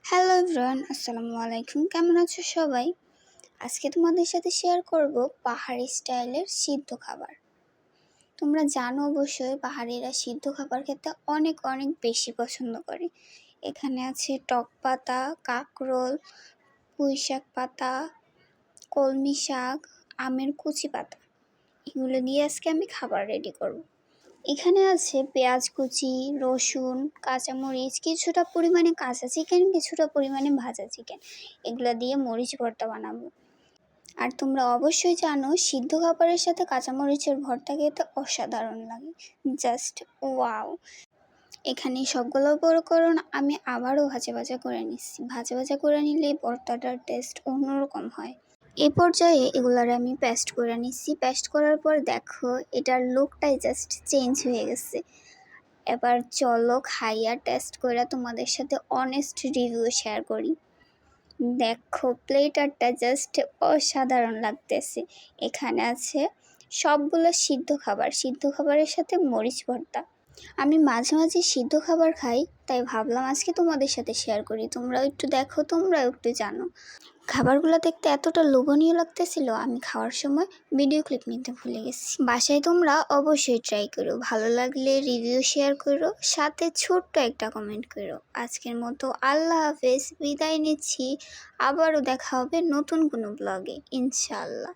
Hello everyone, আসসালামু আলাইকুম। কেমন আছো সবাই? আজকে তোমাদের সাথে শেয়ার করব পাহাড়ি স্টাইলের সিদ্ধ খাবার। তোমরা জানো অবশ্যই পাহাড়িরা সিদ্ধ খাবার খেতে অনেক অনেক বেশি পছন্দ করে। এখানে আছে টক পাতা, কাঁকরোল, পুঁইশাক পাতা, কলমি শাক, আমের কুচি পাতা। এগুলো দিয়ে আজকে আমি খাবার রেডি করব। এখানে আছে পেঁয়াজ কুচি, রসুন, কাঁচামরিচ, কিছুটা পরিমাণে কাঁচা চিকেন, কিছুটা পরিমাণে ভাজা চিকেন। এগুলো দিয়ে মরিচ ভর্তা বানাবো। আর তোমরা অবশ্যই জানো সিদ্ধ খাবারের সাথে কাঁচামরিচের ভর্তা খেতে অসাধারণ লাগে, জাস্ট ওয়াও। এখানে সবগুলো উপকরণ আমি আবারও ভাজা ভাজা করে নিচ্ছি। ভাজা ভাজা করে নিলে ভর্তাটার টেস্ট অন্যরকম হয়। এই পর্যায়ে এগুলার আমি পেস্ট করে নিচ্ছি। পেস্ট করার পর দেখো এটার লুকটাই জাস্ট চেঞ্জ হয়ে গেছে। এবার চলো খাইয়া টেস্ট করে তোমাদের সাথে অনেস্ট রিভিউ শেয়ার করি। দেখো প্লেটারটা জাস্ট অসাধারণ লাগতেছে। এখানে আছে সবগুলো সিদ্ধ খাবার, সিদ্ধ খাবারের সাথে মরিচ ভর্তা। আমি মাঝে মাঝে সিদ্ধ খাবার খাই, তাই ভাবলাম আজকে তোমাদের সাথে শেয়ার করি। তোমরাও একটু দেখো, তোমরাও একটু জানো। খাবারগুলো দেখতে এতটা লোভনীয় লাগতেছিল, আমি খাওয়ার সময় ভিডিও ক্লিপ নিতে ভুলে গেছি। বাসায় তোমরা অবশ্যই ট্রাই করো, ভালো লাগলে রিভিউ শেয়ার করো, সাথে ছোট্ট একটা কমেন্ট করো। আজকের মতো আল্লাহ হাফেজ, বিদায় নিচ্ছি। আবারও দেখা হবে নতুন কোনো ব্লগে, ইনশাআল্লাহ।